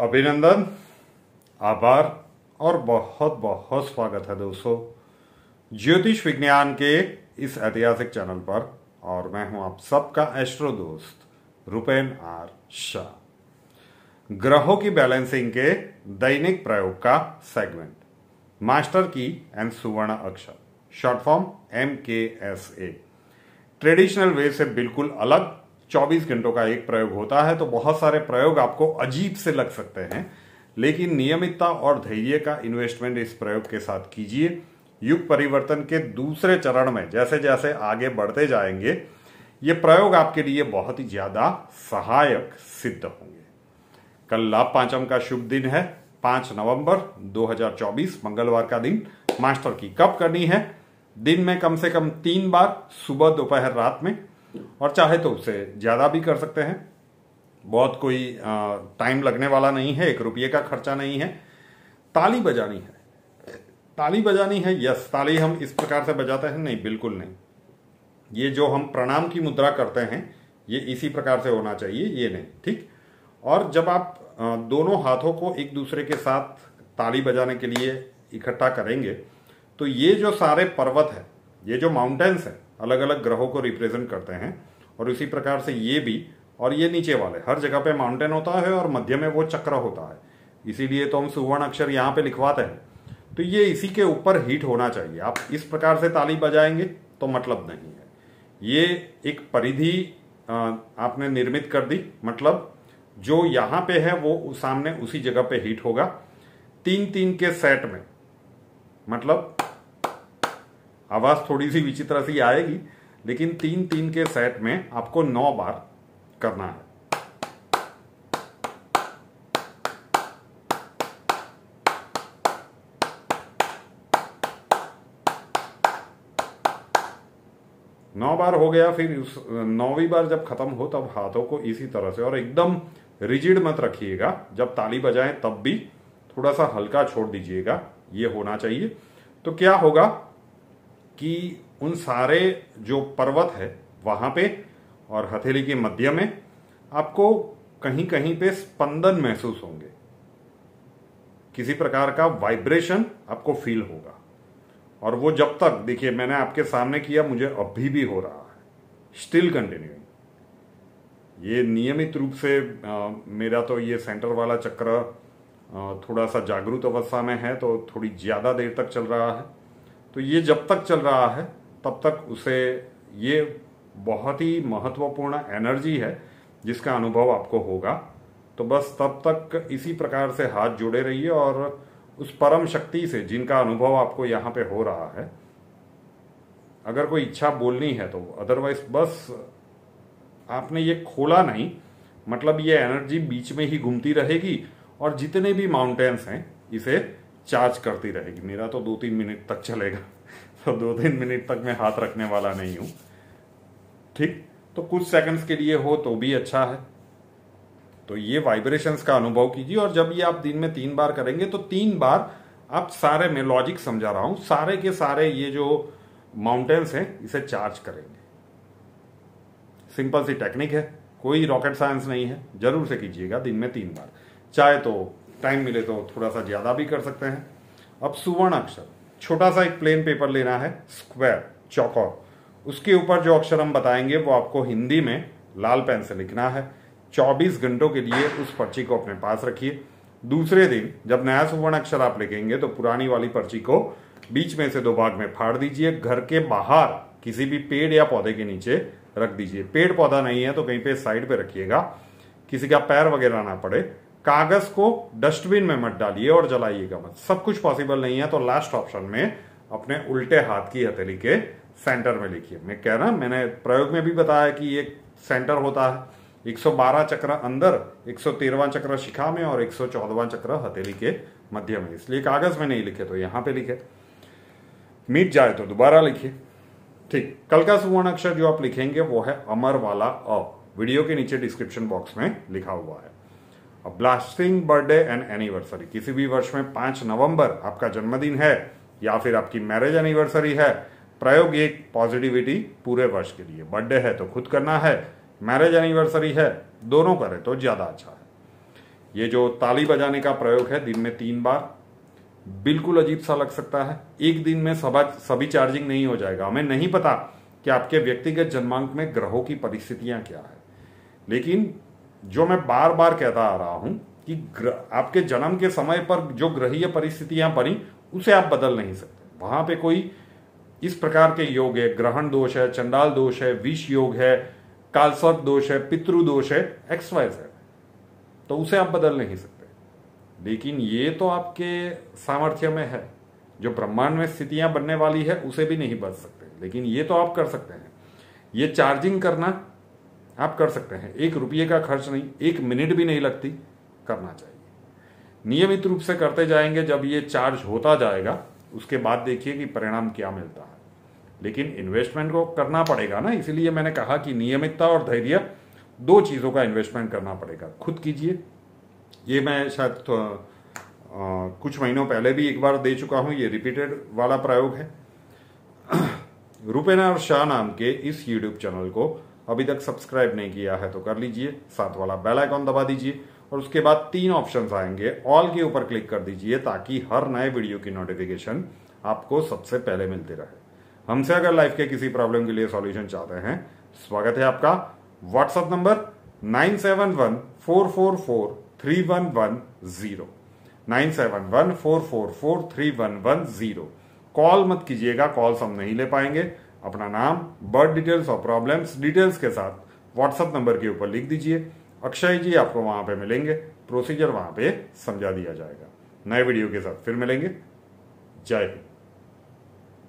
अभिनंदन, आभार और बहुत बहुत स्वागत है दोस्तों ज्योतिष विज्ञान के इस ऐतिहासिक चैनल पर। और मैं हूं आप सबका एस्ट्रो दोस्त रुपेन आर शाह। ग्रहों की बैलेंसिंग के दैनिक प्रयोग का सेगमेंट, मास्टर की एंड सुवर्ण अक्षर, short form MKSA। Traditional way से बिल्कुल अलग 24 घंटों का एक प्रयोग होता है, तो बहुत सारे प्रयोग आपको अजीब से लग सकते हैं, लेकिन नियमितता और धैर्य का इन्वेस्टमेंट इस प्रयोग के साथ कीजिए। युग परिवर्तन के दूसरे चरण में जैसे जैसे आगे बढ़ते जाएंगे, ये प्रयोग आपके लिए बहुत ही ज्यादा सहायक सिद्ध होंगे। कल लाभ पांचम का शुभ दिन है, 5 नवंबर 2024 मंगलवार का दिन। मास्टर की कब करनी है? दिन में कम से कम 3 बार, सुबह, दोपहर, रात में, और चाहे तो उससे ज्यादा भी कर सकते हैं। बहुत कोई टाइम लगने वाला नहीं है, 1 रुपये का खर्चा नहीं है। ताली बजानी है, ताली बजानी है। यस, ताली हम इस प्रकार से बजाते हैं? नहीं, बिल्कुल नहीं। ये जो हम प्रणाम की मुद्रा करते हैं, ये इसी प्रकार से होना चाहिए, ये नहीं, ठीक। और जब आप दोनों हाथों को एक दूसरे के साथ ताली बजाने के लिए इकट्ठा करेंगे, तो ये जो सारे पर्वत है, ये जो माउंटेन्स है, अलग अलग ग्रहों को रिप्रेजेंट करते हैं। और इसी प्रकार से ये भी, और ये नीचे वाले, हर जगह पे माउंटेन होता है और मध्य में वो चक्र होता है, इसीलिए तो हम सुवर्ण अक्षर यहाँ पे लिखवाते हैं। तो ये इसी के ऊपर हिट होना चाहिए। आप इस प्रकार से ताली बजाएंगे तो मतलब नहीं है। ये एक परिधि आपने निर्मित कर दी, मतलब जो यहाँ पे है वो सामने उसी जगह पे हिट होगा। 3-3 के सेट में, मतलब आवाज थोड़ी सी विचित्र सी आएगी, लेकिन 3-3 के सेट में आपको 9 बार करना है। नौ बार हो गया, फिर उस 9वीं बार जब खत्म हो तब हाथों को इसी तरह से, और एकदम रिजिड मत रखिएगा। जब ताली बजाएं तब भी थोड़ा सा हल्का छोड़ दीजिएगा, ये होना चाहिए। तो क्या होगा कि उन सारे जो पर्वत है वहां पे और हथेली के मध्य में आपको कहीं कहीं पे स्पंदन महसूस होंगे, किसी प्रकार का वाइब्रेशन आपको फील होगा। और वो जब तक, देखिए मैंने आपके सामने किया, मुझे अभी भी हो रहा है, स्टिल कंटिन्यूइंग। ये नियमित रूप से मेरा तो ये सेंटर वाला चक्र थोड़ा सा जागरूक अवस्था में है, तो थोड़ी ज्यादा देर तक चल रहा है। तो ये जब तक चल रहा है तब तक उसे, ये बहुत ही महत्वपूर्ण एनर्जी है जिसका अनुभव आपको होगा। तो बस तब तक इसी प्रकार से हाथ जोड़े रहिए और उस परम शक्ति से जिनका अनुभव आपको यहाँ पे हो रहा है, अगर कोई इच्छा बोलनी है तो, अदरवाइज बस आपने ये खोला नहीं, मतलब ये एनर्जी बीच में ही घूमती रहेगी और जितने भी माउंटेन्स हैं इसे चार्ज करती रहेगी। मेरा तो 2-3 मिनट तक चलेगा, तो 2-3 मिनट तक मैं हाथ रखने वाला नहीं हूं, ठीक। तो कुछ सेकंड्स के लिए हो तो भी अच्छा है। तो ये वाइब्रेशंस का अनुभव कीजिए, और जब ये आप दिन में 3 बार करेंगे तो 3 बार आप सारे, में लॉजिक समझा रहा हूं, सारे के सारे ये जो माउंटेन्स हैं इसे चार्ज करेंगे। सिंपल सी टेक्निक है, कोई रॉकेट साइंस नहीं है। जरूर से कीजिएगा दिन में 3 बार, चाहे तो टाइम मिले तो थोड़ा सा ज्यादा भी कर सकते हैं। अब सुवर्ण अक्षर, छोटा सा एक प्लेन पेपर लेना है, स्क्वायर, चौकोर। उसके ऊपर जो अक्षर हम बताएंगे वो आपको हिंदी में लाल पेन से लिखना है। 24 घंटों के लिए उस पर्ची को अपने पास रखिए। दूसरे दिन जब नया सुवर्ण अक्षर आप लिखेंगे तो पुरानी वाली पर्ची को बीच में से 2 भाग में फाड़ दीजिए। घर के बाहर किसी भी पेड़ या पौधे के नीचे रख दीजिए। पेड़ पौधा नहीं है तो कहीं पे साइड पे रखिएगा, किसी का पैर वगैरह ना पड़े। कागज को डस्टबिन में मत डालिए और जलाइएगा मत। सब कुछ पॉसिबल नहीं है तो लास्ट ऑप्शन में अपने उल्टे हाथ की हथेली के सेंटर में लिखिए। मैं कह रहा, मैंने प्रयोग में भी बताया कि एक सेंटर होता है, 112 चक्र अंदर, 113वां चक्र शिखा में और 114वां चक्र हथेली के मध्य में। इसलिए कागज में नहीं लिखे तो यहां पे लिखे, मिट जाए तो दोबारा लिखिए, ठीक। कल का सुवर्ण अक्षर जो आप लिखेंगे वो है अमर वाला अ। वीडियो के नीचे डिस्क्रिप्शन बॉक्स में लिखा हुआ है। अब ब्लास्टिंग बर्थडे एंड एनिवर्सरी, किसी भी वर्ष में 5 नवंबर आपका जन्मदिन है या फिर आपकी मैरिज एनिवर्सरी है, प्रयोग एक पॉजिटिविटी पूरे वर्ष के लिए। बर्थडे है तो खुद करना है, मैरिज एनिवर्सरी है, दोनों करें तो ज्यादा अच्छा है। ये जो ताली बजाने का प्रयोग है दिन में 3 बार, बिल्कुल अजीब सा लग सकता है। एक दिन में सभी चार्जिंग नहीं हो जाएगा। हमें नहीं पता कि आपके व्यक्तिगत जन्मांक में ग्रहों की परिस्थितियां क्या है, लेकिन जो मैं बार बार कहता आ रहा हूं कि आपके जन्म के समय पर जो ग्रहीय परिस्थितियां बनी उसे आप बदल नहीं सकते। वहां पे कोई इस प्रकार के योग है, ग्रहण दोष है, चंडाल दोष है, विष योग है, कालसर्प दोष है, पितृ दोष है, XYZ, तो उसे आप बदल नहीं सकते। लेकिन ये तो आपके सामर्थ्य में है। जो ब्रह्मांड में स्थितियां बनने वाली है उसे भी नहीं बदल सकते, लेकिन ये तो आप कर सकते हैं। ये चार्जिंग करना आप कर सकते हैं, 1 रुपये का खर्च नहीं, 1 मिनट भी नहीं लगती, करना चाहिए। नियमित रूप से करते जाएंगे, जब ये चार्ज होता जाएगा उसके बाद देखिए कि परिणाम क्या मिलता है। लेकिन इन्वेस्टमेंट को करना पड़ेगा ना, इसीलिए मैंने कहा कि नियमितता और धैर्य, 2 चीजों का इन्वेस्टमेंट करना पड़ेगा। खुद कीजिए। ये मैं शायद कुछ महीनों पहले भी एक बार दे चुका हूं, ये रिपीटेड वाला प्रयोग है। रूपेना और शाह नाम के इस यूट्यूब चैनल को अभी तक सब्सक्राइब नहीं किया है तो कर लीजिए, साथ वाला बेल आइकॉन दबा दीजिए और उसके बाद 3 ऑप्शंस आएंगे, ऑल के ऊपर क्लिक कर दीजिए ताकि हर नए वीडियो की नोटिफिकेशन आपको सबसे पहले मिलती रहे। हमसे अगर लाइफ के किसी प्रॉब्लम के लिए सॉल्यूशन चाहते हैं, स्वागत है आपका। WhatsApp number 9714443110, 9714443110। कॉल मत कीजिएगा, कॉल्स हम नहीं ले पाएंगे। अपना नाम, बर्थ डिटेल्स और प्रॉब्लम्स डिटेल्स के साथ व्हाट्सएप नंबर के ऊपर लिख दीजिए। अक्षय जी आपको वहां पे मिलेंगे, प्रोसीजर वहां पे समझा दिया जाएगा। नए वीडियो के साथ फिर मिलेंगे। जय हिंद।